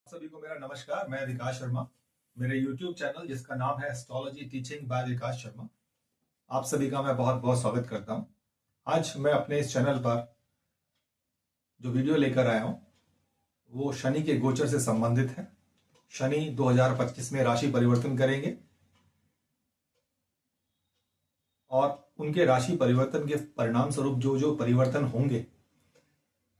सभी को मेरा नमस्कार। मैं विकास शर्मा, मेरे YouTube चैनल जिसका नाम है एस्ट्रोलॉजी टीचिंग बाय विकास शर्मा, आप सभी का मैं बहुत बहुत स्वागत करता हूं। आज मैं अपने इस चैनल पर जो वीडियो लेकर आया हूं वो शनि के गोचर से संबंधित है। शनि 2025 में राशि परिवर्तन करेंगे और उनके राशि परिवर्तन के परिणाम स्वरूप जो जो परिवर्तन होंगे,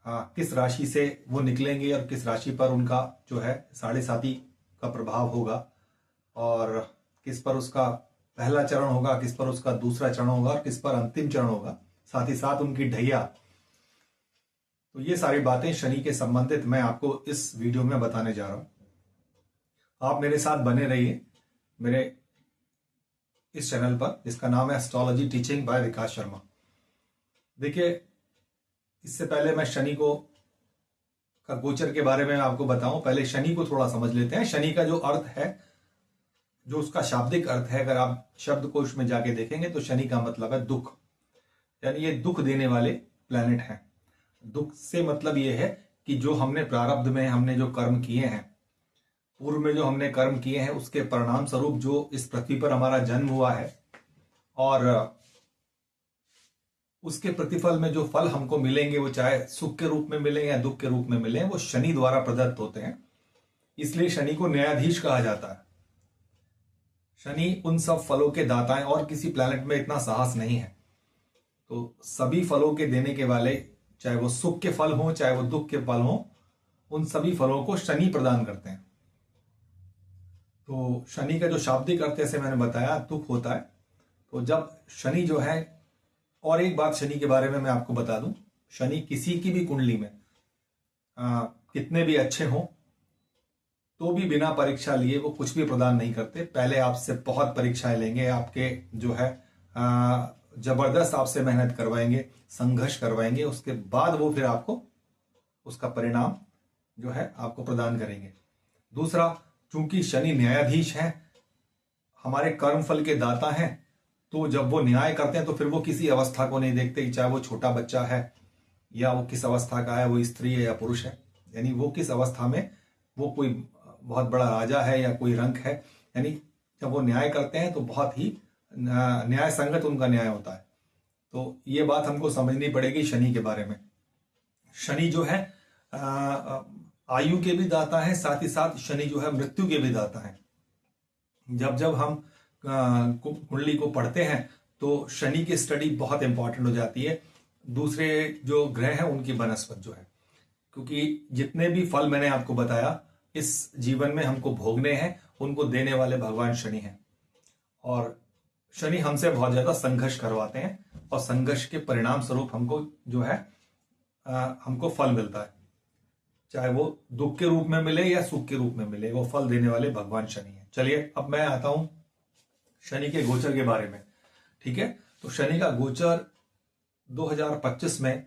किस राशि से वो निकलेंगे और किस राशि पर उनका जो है साढ़े साती का प्रभाव होगा और किस पर उसका पहला चरण होगा, किस पर उसका दूसरा चरण होगा और किस पर अंतिम चरण होगा, साथ ही साथ उनकी ढैया। तो ये सारी बातें शनि के संबंधित मैं आपको इस वीडियो में बताने जा रहा हूं। आप मेरे साथ बने रहिए मेरे इस चैनल पर जिसका नाम है एस्ट्रोलॉजी टीचिंग बाय विकास शर्मा। देखिए, इससे पहले मैं शनि का गोचर के बारे में आपको बताऊं, पहले शनि को थोड़ा समझ लेते हैं। शनि का जो अर्थ है, जो उसका शाब्दिक अर्थ है, अगर आप शब्दकोश में जाके देखेंगे तो शनि का मतलब है दुख, यानी ये दुख देने वाले प्लैनेट हैं। दुख से मतलब ये है कि जो हमने प्रारब्ध में हमने जो कर्म किए हैं, पूर्व में जो हमने कर्म किए हैं, उसके परिणाम स्वरूप जो इस पृथ्वी पर हमारा जन्म हुआ है और उसके प्रतिफल में जो फल हमको मिलेंगे, वो चाहे सुख के रूप में मिले या दुख के रूप में मिले, वो शनि द्वारा प्रदत्त होते हैं। इसलिए शनि को न्यायाधीश कहा जाता है। शनि उन सब फलों के दाता हैं और किसी प्लैनेट में इतना साहस नहीं है। तो सभी फलों के देने के वाले, चाहे वो सुख के फल हों चाहे वो दुख के फल हों, उन सभी फलों को शनि प्रदान करते हैं। तो शनि का जो शाब्दिक अर्थ जैसे मैंने बताया दुख होता है। तो जब शनि जो है, और एक बात शनि के बारे में मैं आपको बता दूं, शनि किसी की भी कुंडली में कितने भी अच्छे हों तो भी बिना परीक्षा लिए वो कुछ भी प्रदान नहीं करते। पहले आपसे बहुत परीक्षाएं लेंगे, आपके जो है जबरदस्त आपसे मेहनत करवाएंगे, संघर्ष करवाएंगे, उसके बाद वो फिर आपको उसका परिणाम जो है आपको प्रदान करेंगे। दूसरा, चूंकि शनि न्यायाधीश हैं, हमारे कर्मफल के दाता हैं, तो जब वो न्याय करते हैं तो फिर वो किसी अवस्था को नहीं देखते, चाहे वो छोटा बच्चा है या वो किस अवस्था का है, वो स्त्री है या पुरुष है, यानी वो किस अवस्था में, वो कोई बहुत बड़ा राजा है या कोई रंक है, यानी जब वो न्याय करते हैं तो बहुत ही न्याय संगत उनका न्याय होता है। तो ये बात हमको समझनी पड़ेगी शनि के बारे में। शनि जो है आयु के भी दाता है, साथ ही साथ शनि जो है मृत्यु के भी दाता है। जब जब हम कुंडली को पढ़ते हैं तो शनि की स्टडी बहुत इंपॉर्टेंट हो जाती है। दूसरे जो ग्रह हैं उनकी बनस्पत जो है, क्योंकि जितने भी फल मैंने आपको बताया इस जीवन में हमको भोगने हैं, उनको देने वाले भगवान शनि हैं। और शनि हमसे बहुत ज्यादा संघर्ष करवाते हैं और संघर्ष के परिणाम स्वरूप हमको जो है हमको फल मिलता है, चाहे वो दुख के रूप में मिले या सुख के रूप में मिले, वो फल देने वाले भगवान शनि हैं। चलिए अब मैं आता हूं शनि के गोचर के बारे में। ठीक है, तो शनि का गोचर 2025 में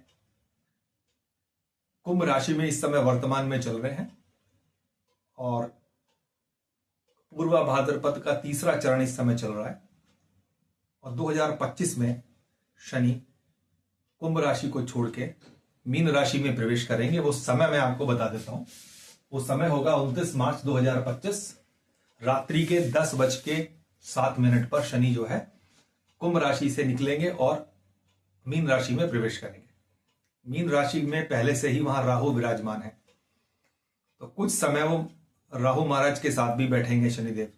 कुंभ राशि में इस समय वर्तमान में चल रहे हैं और पूर्वा भाद्रपद का तीसरा चरण इस समय चल रहा है और 2025 में शनि कुंभ राशि को छोड़ के मीन राशि में प्रवेश करेंगे। वो समय मैं आपको बता देता हूं। वो समय होगा 29 मार्च 2025 रात्रि के 10:07 पर शनि जो है कुंभ राशि से निकलेंगे और मीन राशि में प्रवेश करेंगे। मीन राशि में पहले से ही वहां राहु विराजमान है, तो कुछ समय वो राहु महाराज के साथ भी बैठेंगे शनिदेव।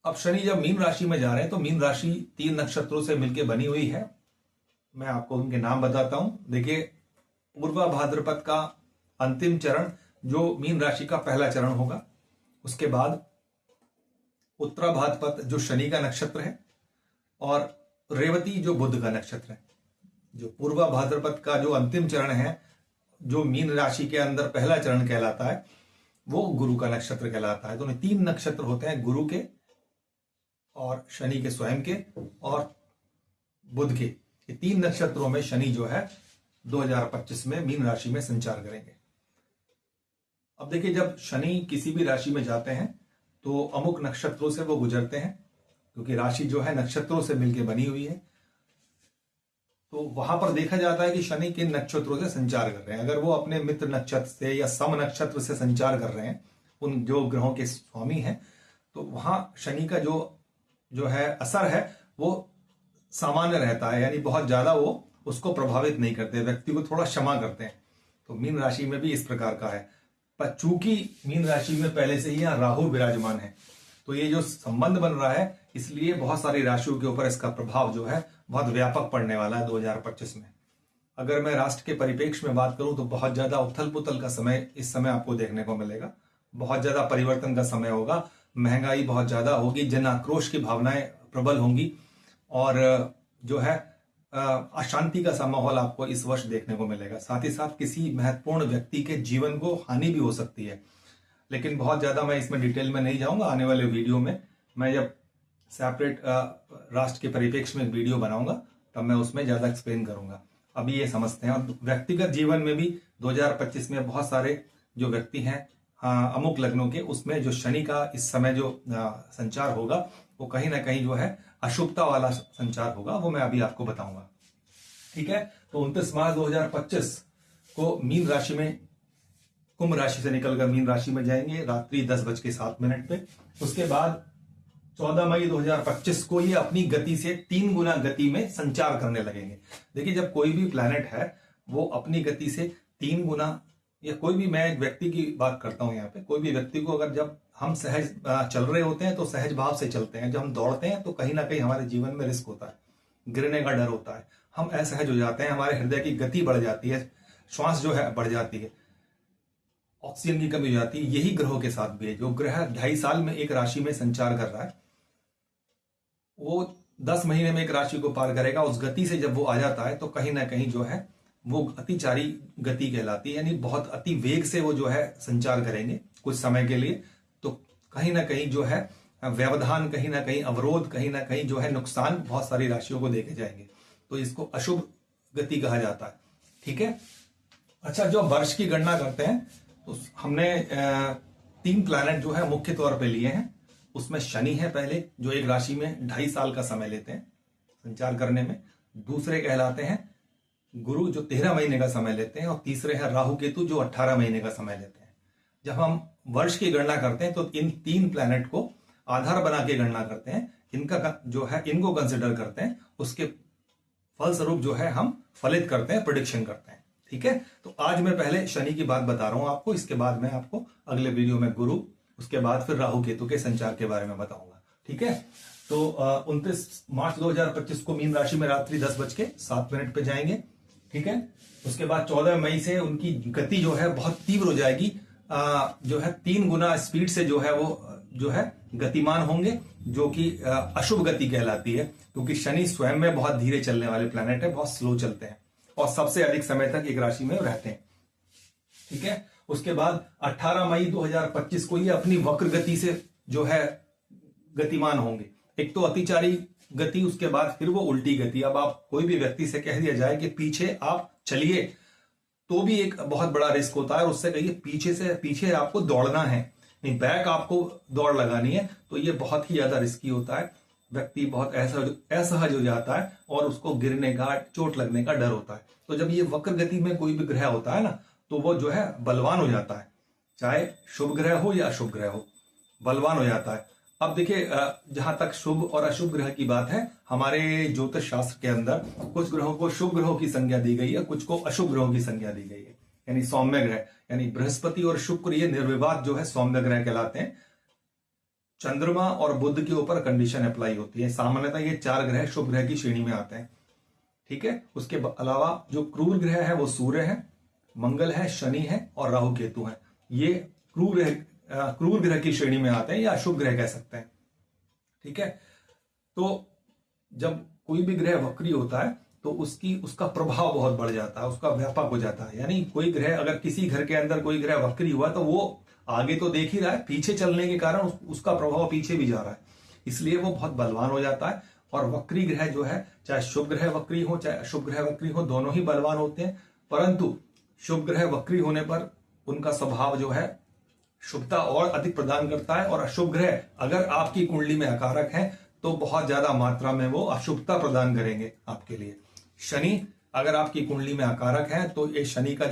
अब शनि जब मीन राशि में जा रहे हैं तो मीन राशि 3 नक्षत्रों से मिलकर बनी हुई है। मैं आपको उनके नाम बताता हूं। देखिए, पूर्वा भाद्रपद का अंतिम चरण जो मीन राशि का पहला चरण होगा, उसके बाद उत्तरा भाद्रपद जो शनि का नक्षत्र है और रेवती जो बुध का नक्षत्र है। जो पूर्वा भाद्रपद का जो अंतिम चरण है, जो मीन राशि के अंदर पहला चरण कहलाता है, वो गुरु का नक्षत्र कहलाता है। तो 3 नक्षत्र होते हैं, गुरु के और शनि के स्वयं के और बुध के। ये 3 नक्षत्रों में शनि जो है 2025 में मीन राशि में संचार करेंगे। अब देखिए, जब शनि किसी भी राशि में जाते हैं तो अमुक नक्षत्रों से वो गुजरते हैं, क्योंकि राशि जो है नक्षत्रों से मिलकर बनी हुई है। तो वहां पर देखा जाता है कि शनि किन नक्षत्रों से संचार कर रहे हैं। अगर वो अपने मित्र नक्षत्र से या सम नक्षत्र से संचार कर रहे हैं, उन जो ग्रहों के स्वामी हैं, तो वहां शनि का जो जो है असर है वो सामान्य रहता है, यानी बहुत ज्यादा वो उसको प्रभावित नहीं करते, व्यक्ति को थोड़ा क्षमा करते हैं। तो मीन राशि में भी इस प्रकार का है। पर चूंकि मीन राशि में पहले से ही यहाँ राहु विराजमान है, तो ये जो संबंध बन रहा है, इसलिए बहुत सारी राशियों के ऊपर इसका प्रभाव जो है बहुत व्यापक पड़ने वाला है 2025 में। अगर मैं राष्ट्र के परिप्रेक्ष्य में बात करूं तो बहुत ज्यादा उथल पुथल का समय इस समय आपको देखने को मिलेगा। बहुत ज्यादा परिवर्तन का समय होगा, महंगाई बहुत ज्यादा होगी, जन आक्रोश की भावनाएं प्रबल होंगी, और जो है अशांति का सा माहौल आपको इस वर्ष देखने को मिलेगा। साथ ही साथ किसी महत्वपूर्ण व्यक्ति के जीवन को हानि भी हो सकती है, लेकिन बहुत ज्यादा मैं इसमें डिटेल में नहीं जाऊंगा। आने वाले वीडियो में मैं जब सेपरेट राष्ट्र के परिप्रेक्ष्य में वीडियो बनाऊंगा तब मैं उसमें ज्यादा एक्सप्लेन करूंगा। अभी ये समझते हैं। और व्यक्तिगत जीवन में भी 2025 में बहुत सारे जो व्यक्ति हैं अमुक लग्नों के, उसमें जो शनि का इस समय जो संचार होगा वो कहीं ना कहीं जो है अशुभता वाला संचार होगा, वो मैं अभी आपको बताऊंगा। ठीक है, तो 29 मार्च 2025 को मीन राशि में, कुंभ राशि से निकलकर मीन राशि में जाएंगे रात्रि 10:07 पे। उसके बाद 14 मई 2025 को ये अपनी गति से 3 गुना गति में संचार करने लगेंगे। देखिए, जब कोई भी प्लैनेट है वो अपनी गति से 3 गुना, या कोई भी, मैं एक व्यक्ति की बात करता हूं यहाँ पे, कोई भी व्यक्ति को अगर जब हम सहज चल रहे होते हैं तो सहज भाव से चलते हैं, जब हम दौड़ते हैं तो कहीं ना कहीं हमारे जीवन में रिस्क होता है, गिरने का डर होता है, हम असहज हो जाते हैं, हमारे हृदय की गति बढ़ जाती है, श्वास जो है बढ़ जाती है, ऑक्सीजन की कमी हो जाती है। यही ग्रहों के साथ भी है। जो ग्रह 2.5 साल में एक राशि में संचार कर रहा है, वो 10 महीने में एक राशि को पार करेगा। उस गति से जब वो आ जाता है तो कहीं ना कहीं जो है वो अतिचारी गति कहलाती है, यानी बहुत अति वेग से वो जो है संचार करेंगे कुछ समय के लिए। तो कहीं ना कहीं जो है व्यवधान, कहीं ना कहीं अवरोध, कहीं ना कहीं जो है नुकसान बहुत सारी राशियों को देखे जाएंगे। तो इसको अशुभ गति कहा जाता है। ठीक है, अच्छा, जो वर्ष की गणना करते हैं तो हमने 3 प्लैनेट जो है मुख्य तौर पे लिए हैं। उसमें शनि है पहले, जो एक राशि में 2.5 साल का समय लेते हैं संचार करने में। दूसरे कहलाते हैं गुरु, जो 13 महीने का समय लेते हैं। और तीसरे है राहु केतु, जो 18 महीने का समय लेते हैं। जब हम वर्ष की गणना करते हैं तो इन 3 प्लैनेट को आधार बना के गणना करते हैं, इनका जो है इनको कंसिडर करते हैं, उसके फलस्वरूप जो है हम फलित करते हैं, प्रेडिक्शन करते हैं। ठीक है, तो आज मैं पहले शनि की बात बता रहा हूं आपको, इसके बाद मैं आपको अगले वीडियो में गुरु, उसके बाद फिर राहु केतु के संचार के बारे में बताऊंगा। ठीक है, तो 29 मार्च 2025 को मीन राशि में रात्रि 10:07 पे जाएंगे। ठीक है, उसके बाद 14 मई से उनकी गति जो है बहुत तीव्र हो जाएगी, जो है 3 गुना स्पीड से जो है वो जो है गतिमान होंगे, जो कि अशुभ गति कहलाती है, क्योंकि शनि स्वयं में बहुत धीरे चलने वाले प्लैनेट है, बहुत स्लो चलते हैं और सबसे अधिक समय तक एक राशि में रहते हैं। ठीक है, उसके बाद 18 मई 2025 को ये अपनी वक्र गति से जो है गतिमान होंगे। एक तो अतिचारी गति, उसके बाद फिर वो उल्टी गति। अब आप कोई भी व्यक्ति से कह दिया जाए कि पीछे आप चलिए, तो भी एक बहुत बड़ा रिस्क होता है। उससे कहिए पीछे आपको दौड़ना है, नहीं बैक आपको दौड़ लगानी है, तो ये बहुत ही ज्यादा रिस्की होता है। व्यक्ति बहुत असहज हो जाता है और उसको गिरने का, चोट लगने का डर होता है। तो जब ये वक्र गति में कोई भी ग्रह होता है ना, तो वो जो है बलवान हो जाता है, चाहे शुभ ग्रह हो या अशुभ ग्रह हो, बलवान हो जाता है। अब देखिए, जहां तक शुभ और अशुभ ग्रह की बात है, हमारे ज्योतिष शास्त्र के अंदर कुछ ग्रहों को शुभ ग्रहों की संज्ञा दी गई है, कुछ को अशुभ ग्रहों की संज्ञा दी गई है। यानी सौम्य ग्रह, यानी बृहस्पति और शुक्र, ये निर्विवाद जो है सौम्य ग्रह कहलाते हैं। चंद्रमा और बुध के ऊपर कंडीशन अप्लाई होती है। सामान्यतः ये 4 ग्रह शुभ ग्रह की श्रेणी में आते हैं। ठीक है, उसके अलावा जो क्रूर ग्रह है वो सूर्य है, मंगल है, शनि है और राहु केतु है। ये क्रूर ग्रह की श्रेणी में आते हैं या अशुभ ग्रह कह सकते हैं। ठीक है, तो जब कोई भी ग्रह वक्री होता है तो उसका प्रभाव बहुत बढ़ जाता है, उसका व्यापक हो जाता है। यानी कोई ग्रह, अगर किसी घर के अंदर कोई ग्रह वक्री हुआ तो वो आगे तो देख ही रहा है, पीछे चलने के कारण उसका प्रभाव पीछे भी जा रहा है, इसलिए वो बहुत बलवान हो जाता है। और वक्री ग्रह जो है, चाहे शुभ ग्रह वक्री हो चाहे अशुभ ग्रह वक्री हो, दोनों ही बलवान होते हैं। परंतु शुभ ग्रह वक्री होने पर उनका स्वभाव जो है शुभता और अधिक प्रदान करता है, और अशुभ ग्रह अगर आपकी कुंडली में अकारक है तो बहुत ज्यादा मात्रा में वो अशुभता प्रदान करेंगे आपके लिए। शनि अगर आपकी कुंडली में आकारक है तो ये शनि का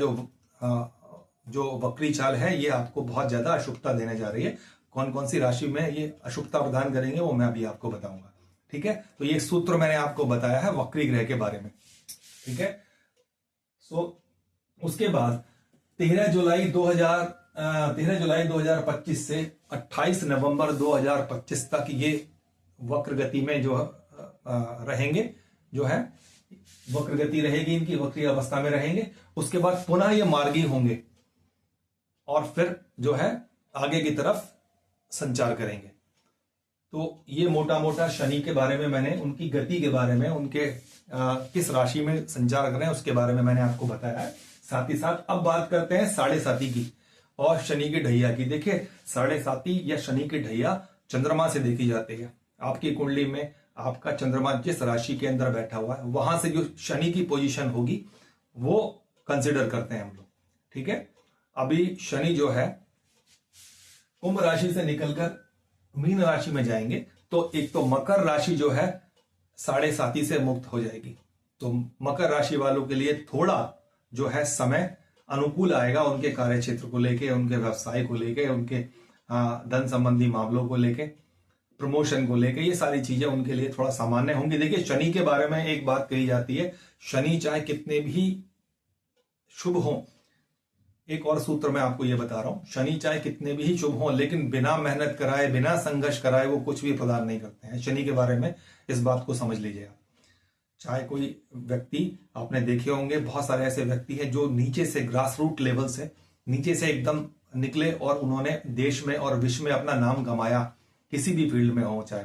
जो वक्री चाल है ये आपको बहुत ज्यादा अशुभता देने जा रही है। कौन कौन सी राशि में ये अशुभता प्रदान करेंगे वो मैं अभी आपको बताऊंगा। ठीक है, तो ये सूत्र मैंने आपको बताया है वक्री ग्रह के बारे में। ठीक है, उसके बाद 13 जुलाई 2025 से 28 नवंबर 2025 तक ये वक्र गति में जो रहेंगे, जो है वक्र गति रहेगी, इनकी वक्री अवस्था में रहेंगे। उसके बाद पुनः ये मार्गी होंगे और फिर जो है आगे की तरफ संचार करेंगे। तो ये मोटा मोटा शनि के बारे में मैंने, उनकी गति के बारे में, उनके किस राशि में संचार कर रहे हैं उसके बारे में मैंने आपको बताया है। साथ ही साथ अब बात करते हैं साढ़े साती की और शनि की ढैया की। देखिए, साढ़े साती या शनि की ढैया चंद्रमा से देखी जाती है। आपकी कुंडली में आपका चंद्रमा जिस राशि के अंदर बैठा हुआ है वहां से जो शनि की पोजीशन होगी वो कंसिडर करते हैं हम लोग। ठीक है, अभी शनि जो है कुंभ राशि से निकलकर मीन राशि में जाएंगे तो एक तो मकर राशि जो है साढ़े साती से मुक्त हो जाएगी। तो मकर राशि वालों के लिए थोड़ा जो है समय अनुकूल आएगा, उनके कार्य क्षेत्र को लेके, उनके व्यवसाय को लेके, उनके धन संबंधी मामलों को लेके, प्रमोशन को लेके, ये सारी चीजें उनके लिए थोड़ा सामान्य होंगी। देखिए, शनि के बारे में एक बात कही जाती है, शनि चाहे कितने भी शुभ हों, एक और सूत्र मैं आपको ये बता रहा हूं, शनि चाहे कितने भी शुभ हों लेकिन बिना मेहनत कराए, बिना संघर्ष कराए वो कुछ भी प्रदान नहीं करते हैं। शनि के बारे में इस बात को समझ लीजिए आप। चाहे कोई व्यक्ति, आपने देखे होंगे बहुत सारे ऐसे व्यक्ति हैं जो नीचे से, ग्रास रूट लेवल से, नीचे से एकदम निकले और उन्होंने देश में और विश्व में अपना नाम कमाया, किसी भी फील्ड में हो चाहे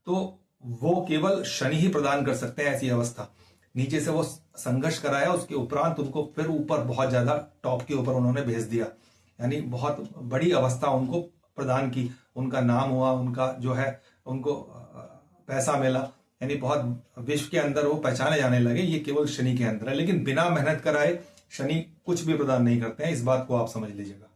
तो वो केवल शनि ही प्रदान कर सकते हैं ऐसी अवस्था। नीचे से वो संघर्ष कराया, उसके उपरांत उनको फिर ऊपर बहुत ज्यादा टॉप के ऊपर उन्होंने भेज दिया, यानी बहुत बड़ी अवस्था उनको प्रदान की, उनका नाम हुआ, उनका जो है उनको पैसा मिला, यानी बहुत विश्व के अंदर वो पहचाने जाने लगे। ये केवल शनि के अंदर है, लेकिन बिना मेहनत कराए शनि कुछ भी प्रदान नहीं करते हैं, इस बात को आप समझ लीजिएगा।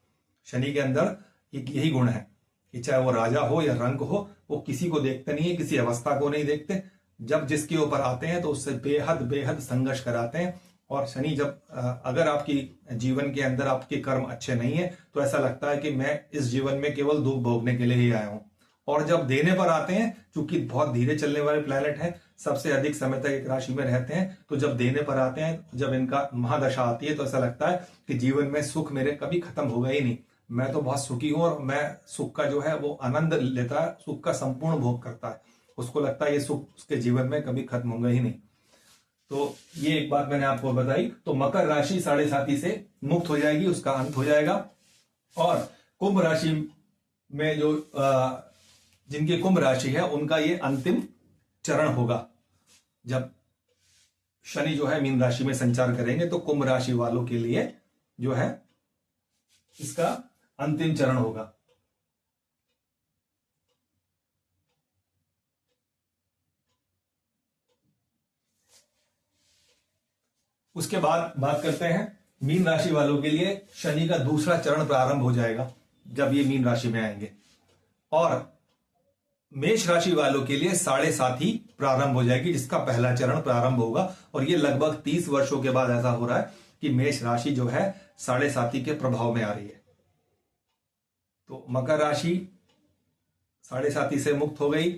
शनि के अंदर एक यही गुण है कि चाहे वो राजा हो या रंक हो, वो किसी को देखते नहीं है, किसी अवस्था को नहीं देखते। जब जिसके ऊपर आते हैं तो उससे बेहद बेहद संघर्ष कराते हैं। और शनि जब अगर आपकी जीवन के अंदर आपके कर्म अच्छे नहीं है तो ऐसा लगता है कि मैं इस जीवन में केवल दुख भोगने के लिए ही आया हूं। और जब देने पर आते हैं, चूंकि बहुत धीरे चलने वाले प्लैनेट है, सबसे अधिक समय तक एक राशि में रहते हैं, तो जब देने पर आते हैं, जब इनका महादशा आती है तो ऐसा लगता है कि जीवन में सुख मेरे कभी खत्म होगा ही नहीं, मैं तो बहुत सुखी हूं और मैं सुख का जो है वो आनंद लेता है, सुख का संपूर्ण भोग करता है। उसको लगता है ये सुख उसके जीवन में कभी खत्म होगा ही नहीं। तो ये एक बात मैंने आपको बताई। तो मकर राशि साढ़े साती से मुक्त हो जाएगी, उसका अंत हो जाएगा। और कुंभ राशि में जो जिनकी कुंभ राशि है उनका ये अंतिम चरण होगा। जब शनि जो है मीन राशि में संचार करेंगे तो कुंभ राशि वालों के लिए जो है इसका अंतिम चरण होगा। उसके बाद बात करते हैं मीन राशि वालों के लिए शनि का दूसरा चरण प्रारंभ हो जाएगा जब ये मीन राशि में आएंगे। और मेष राशि वालों के लिए साढ़े साती प्रारंभ हो जाएगी, जिसका पहला चरण प्रारंभ होगा। और ये लगभग 30 वर्षों के बाद ऐसा हो रहा है कि मेष राशि जो है साढ़े साती के प्रभाव में आ रही है। तो मकर राशि साढ़े साती से मुक्त हो गई,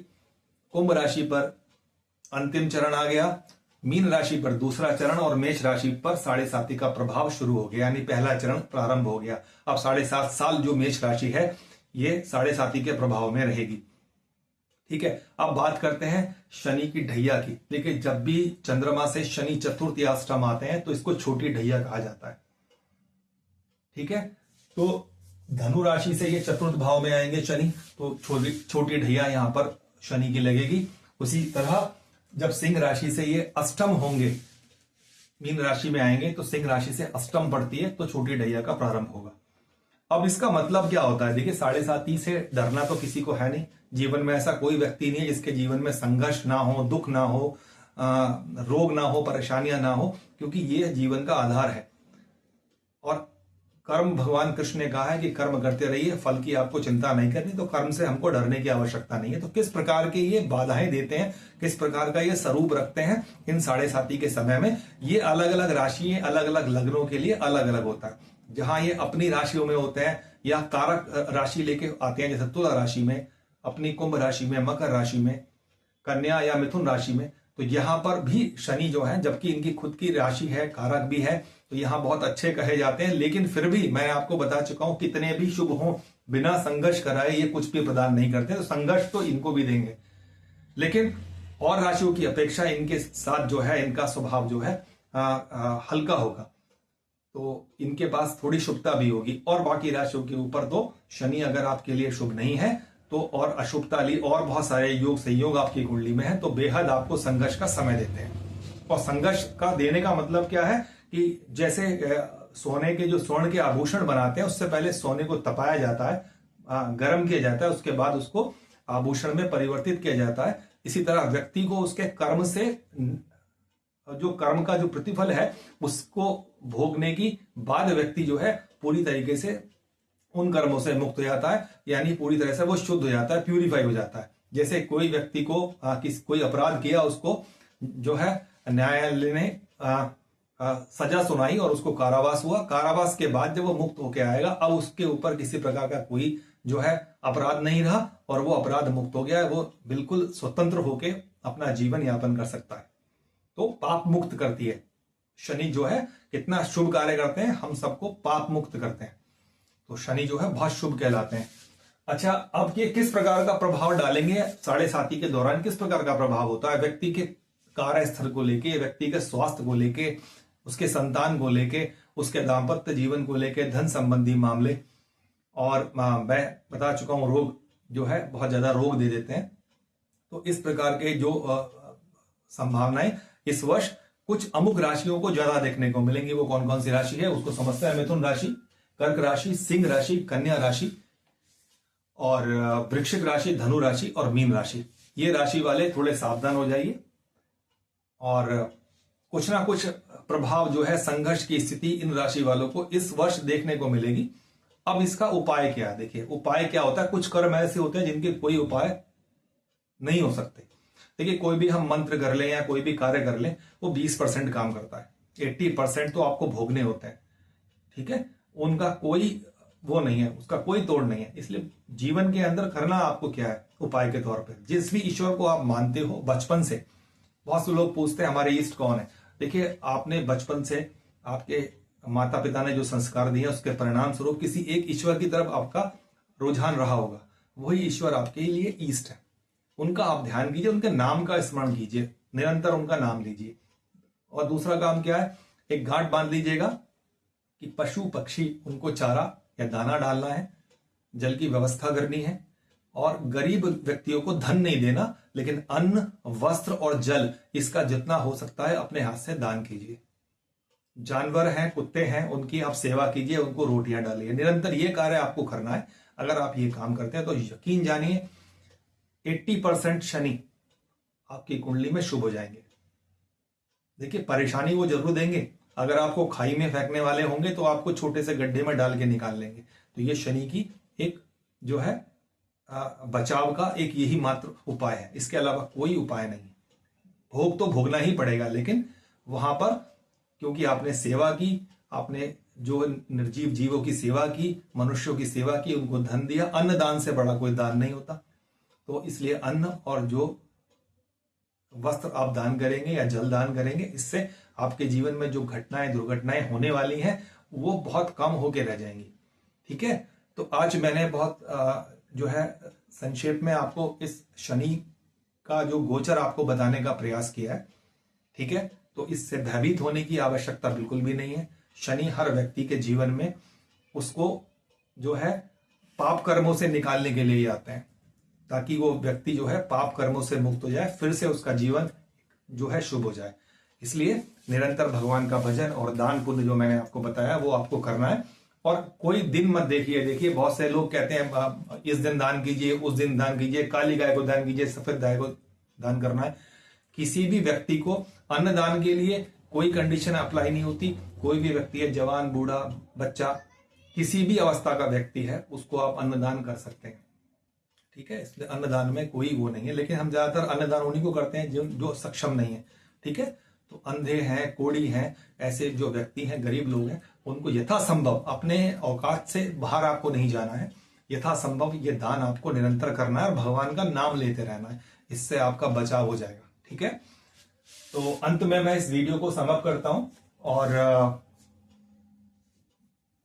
कुंभ राशि पर अंतिम चरण आ गया, मीन राशि पर दूसरा चरण और मेष राशि पर साढ़े साती का प्रभाव शुरू हो गया, यानी पहला चरण प्रारंभ हो गया। अब 7.5 साल जो मेष राशि है ये साढ़े साती के प्रभाव में रहेगी। ठीक है, अब बात करते हैं शनि की ढैया की। देखिए, जब भी चंद्रमा से शनि चतुर्थ या अष्टम आते हैं तो इसको छोटी ढैया कहा जाता है। ठीक है, तो धनु राशि से ये चतुर्थ भाव में आएंगे शनि, तो छोटी ढैया यहां पर शनि की लगेगी। उसी तरह जब सिंह राशि से ये अष्टम होंगे, मीन राशि में आएंगे तो सिंह राशि से अष्टम पड़ती है तो छोटी ढैया का प्रारंभ होगा। अब इसका मतलब क्या होता है? देखिए, साढ़े साती से डरना तो किसी को है नहीं। जीवन में ऐसा कोई व्यक्ति नहीं है जिसके जीवन में संघर्ष ना हो, दुख ना हो, रोग ना हो, परेशानियां ना हो, क्योंकि ये जीवन का आधार है। और कर्म भगवान कृष्ण ने कहा है कि कर्म करते रहिए, फल की आपको चिंता नहीं करनी, तो कर्म से हमको डरने की आवश्यकता नहीं है। तो किस प्रकार के ये बाधाएं देते हैं, किस प्रकार का ये स्वरूप रखते हैं इन साढ़े साती के समय में, ये अलग अलग राशि, अलग अलग लग्नों के लिए अलग अलग होता है। जहां ये अपनी राशियों में होते हैं या कारक राशि लेके आते हैं, जैसे तुला राशि में, अपनी कुंभ राशि में, मकर राशि में, कन्या या मिथुन राशि में, तो यहां पर भी शनि जो है, जबकि इनकी खुद की राशि है, कारक भी है, तो यहां बहुत अच्छे कहे जाते हैं। लेकिन फिर भी मैं आपको बता चुका हूं, कितने भी शुभ हों, बिना संघर्ष कराए ये कुछ भी प्रदान नहीं करते। तो संघर्ष तो इनको भी देंगे, लेकिन और राशियों की अपेक्षा इनके साथ जो है, इनका स्वभाव जो है हल्का होगा, तो इनके पास थोड़ी शुभता भी होगी। और बाकी राशियों के ऊपर तो शनि अगर आपके लिए शुभ नहीं है तो और अशुभता ली, और बहुत सारे योग संयोग आपकी कुंडली में है, तो बेहद आपको संघर्ष का समय देते हैं। और संघर्ष का देने का मतलब क्या है कि जैसे सोने के जो स्वर्ण के आभूषण बनाते हैं, उससे पहले सोने को तपाया जाता है, गर्म किया जाता है, उसके बाद उसको आभूषण में परिवर्तित किया जाता है। इसी तरह व्यक्ति को उसके कर्म से, जो कर्म का जो प्रतिफल है उसको भोगने की बाद व्यक्ति जो है पूरी तरीके से उन कर्मों से मुक्त हो जाता है, यानी पूरी तरह से वो शुद्ध हो जाता है, प्यूरिफाई हो जाता है। जैसे कोई व्यक्ति को कोई अपराध किया, उसको जो है न्यायालय ने सजा सुनाई और उसको कारावास हुआ। कारावास के बाद जब वो मुक्त होकर आएगा, अब उसके ऊपर किसी प्रकार का कोई जो है अपराध नहीं रहा और वो अपराध मुक्त हो गया है, वो बिल्कुल स्वतंत्र होकर अपना जीवन यापन कर सकता है। तो पाप मुक्त करती है शनि जो है, कितना शुभ कार्य करते हैं, हम सबको पाप मुक्त करते हैं, तो शनि जो है बहुत शुभ कहलाते हैं। अच्छा, अब ये किस प्रकार का प्रभाव डालेंगे साढ़े साती के दौरान, किस प्रकार का प्रभाव होता है व्यक्ति के कार्य स्थल को लेके, व्यक्ति के स्वास्थ्य को लेके, उसके संतान को लेके, उसके दाम्पत्य जीवन को लेके, धन संबंधी मामले, और मैं बता चुका हूं रोग जो है बहुत ज्यादा रोग दे देते हैं। तो इस प्रकार के जो संभावनाएं इस वर्ष कुछ अमुक राशियों को ज्यादा देखने को मिलेंगी। वो कौन कौन सी राशि है उसको समझते हैं। मिथुन राशि, कर्क राशि, सिंह राशि, कन्या राशि, और वृश्चिक राशि, धनु राशि और मीन राशि। ये राशि वाले थोड़े सावधान हो जाइए, और कुछ ना कुछ प्रभाव जो है, संघर्ष की स्थिति इन राशि वालों को इस वर्ष देखने को मिलेगी। अब इसका उपाय क्या है, देखिए उपाय क्या होता है। कुछ कर्म ऐसे होते हैं जिनके कोई उपाय नहीं हो सकते। देखिए कोई भी हम मंत्र कर लें या कोई भी कार्य कर लें, वो 20% काम करता है, 80% तो आपको भोगने होते हैं, ठीक है। उनका कोई वो नहीं है, उसका कोई तोड़ नहीं है। इसलिए जीवन के अंदर करना आपको क्या है उपाय के तौर पे, जिस भी ईश्वर को आप मानते हो बचपन से। बहुत से लोग पूछते हैं हमारे ईष्ट कौन है। देखिए आपने बचपन से आपके माता पिता ने जो संस्कार दिए, उसके परिणाम स्वरूप किसी एक ईश्वर की तरफ आपका रुझान रहा होगा, वही ईश्वर आपके लिए ईष्ट है। उनका आप ध्यान कीजिए, उनके नाम का स्मरण कीजिए, निरंतर उनका नाम लीजिए। और दूसरा काम क्या है, एक घाट बांध लीजिएगा कि पशु पक्षी उनको चारा या दाना डालना है, जल की व्यवस्था करनी है, और गरीब व्यक्तियों को धन नहीं देना, लेकिन अन्न, वस्त्र और जल इसका जितना हो सकता है अपने हाथ से दान कीजिए। जानवर हैं, कुत्ते हैं, उनकी आप सेवा कीजिए, उनको रोटियां डालिए। निरंतर ये कार्य आपको करना है। अगर आप ये काम करते हैं तो यकीन जानिए 80% शनि आपकी कुंडली में शुभ हो जाएंगे। देखिए परेशानी वो जरूर देंगे, अगर आपको खाई में फेंकने वाले होंगे तो आपको छोटे से गड्ढे में डाल के निकाल लेंगे। तो ये शनि की एक जो है बचाव का एक यही मात्र उपाय है, इसके अलावा कोई उपाय नहीं। भोग तो भोगना ही पड़ेगा, लेकिन वहां पर क्योंकि आपने सेवा की, आपने जो निर्जीव जीवों की सेवा की, मनुष्यों की सेवा की, उनको धन दिया, अन्न दान से बड़ा कोई दान नहीं होता। तो इसलिए अन्न और जो वस्त्र आप दान करेंगे या जल दान करेंगे, इससे आपके जीवन में जो घटनाएं दुर्घटनाएं होने वाली हैं वो बहुत कम होके रह जाएंगी, ठीक है। तो आज मैंने बहुत जो है संक्षेप में आपको इस शनि का जो गोचर आपको बताने का प्रयास किया है, ठीक है। तो इससे भयभीत होने की आवश्यकता बिल्कुल भी नहीं है। शनि हर व्यक्ति के जीवन में उसको जो है पाप कर्मों से निकालने के लिए ही आते हैं, ताकि वो व्यक्ति जो है पाप कर्मों से मुक्त हो जाए, फिर से उसका जीवन जो है शुभ हो जाए। इसलिए निरंतर भगवान का भजन और दान पुण्य जो मैंने आपको बताया वो आपको करना है। और कोई दिन मत देखिए बहुत से लोग कहते हैं इस दिन दान कीजिए, उस दिन दान कीजिए, काली गाय को दान कीजिए, सफेद गाय को दान करना है। किसी भी व्यक्ति को अन्न दान के लिए कोई कंडीशन अप्लाई नहीं होती। कोई भी व्यक्ति है, जवान, बूढ़ा, बच्चा, किसी भी अवस्था का व्यक्ति है उसको आप अन्नदान कर सकते हैं, ठीक है। इसलिए अन्नदान में कोई वो नहीं है, लेकिन हम ज्यादातर अन्नदान उन्हीं को करते हैं जो सक्षम नहीं है, ठीक है। तो अंधे हैं, कोढ़ी हैं, ऐसे जो व्यक्ति हैं, गरीब लोग हैं, उनको यथासंभव अपने औकात से बाहर आपको नहीं जाना है। यथासंभव ये दान आपको निरंतर करना है और भगवान का नाम लेते रहना है, इससे आपका बचाव हो जाएगा, ठीक है। तो अंत में मैं इस वीडियो को समाप्त करता हूं, और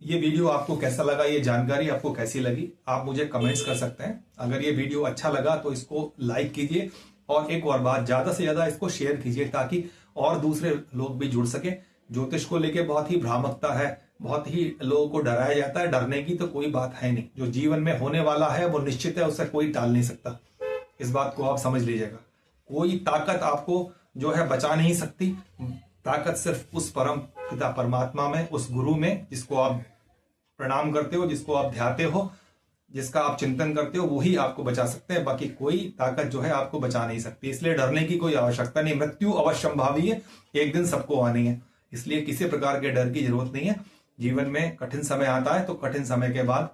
ये वीडियो आपको कैसा लगा, ये जानकारी आपको कैसी लगी, आप मुझे कमेंट्स कर सकते हैं। अगर ये वीडियो अच्छा लगा तो इसको लाइक कीजिए, और एक और बात, ज्यादा से ज्यादा इसको शेयर कीजिए ताकि और दूसरे लोग भी जुड़ सके। ज्योतिष को लेके बहुत ही भ्रामकता है, बहुत ही लोगों को डराया जाता है। डरने की तो कोई बात है नहीं, जो जीवन में होने वाला है वो निश्चित है, उससे कोई टाल नहीं सकता। इस बात को आप समझ लीजिएगा। कोई ताकत आपको जो है बचा नहीं सकती। ताकत सिर्फ उस परम पिता परमात्मा में, उस गुरु में जिसको आप प्रणाम करते हो, जिसको आप ध्याते हो, जिसका आप चिंतन करते हो, वही आपको बचा सकते हैं। बाकी कोई ताकत जो है आपको बचा नहीं सकती, इसलिए डरने की कोई आवश्यकता नहीं। मृत्यु अवश्यंभावी है, एक दिन सबको आनी है, इसलिए किसी प्रकार के डर की जरूरत नहीं है। जीवन में कठिन समय आता है तो कठिन समय के बाद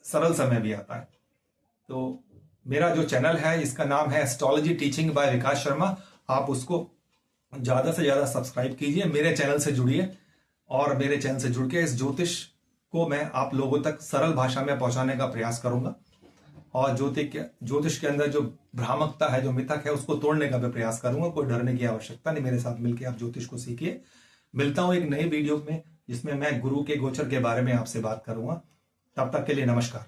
सरल समय भी आता है। तो मेरा जो चैनल है इसका नाम है एस्ट्रोलॉजी टीचिंग बाय विकास शर्मा। आप उसको ज्यादा से ज्यादा सब्सक्राइब कीजिए, मेरे चैनल से जुड़िए, और मेरे चैनल से जुड़ के इस ज्योतिष को मैं आप लोगों तक सरल भाषा में पहुंचाने का प्रयास करूंगा, और ज्योतिष के अंदर जो भ्रामकता है, जो मिथक है, उसको तोड़ने का भी प्रयास करूंगा। कोई डरने की आवश्यकता नहीं, मेरे साथ मिलकर आप ज्योतिष को सीखिए। मिलता हूं एक नई वीडियो में जिसमें मैं गुरु के गोचर के बारे में आपसे बात करूंगा। तब तक के लिए नमस्कार।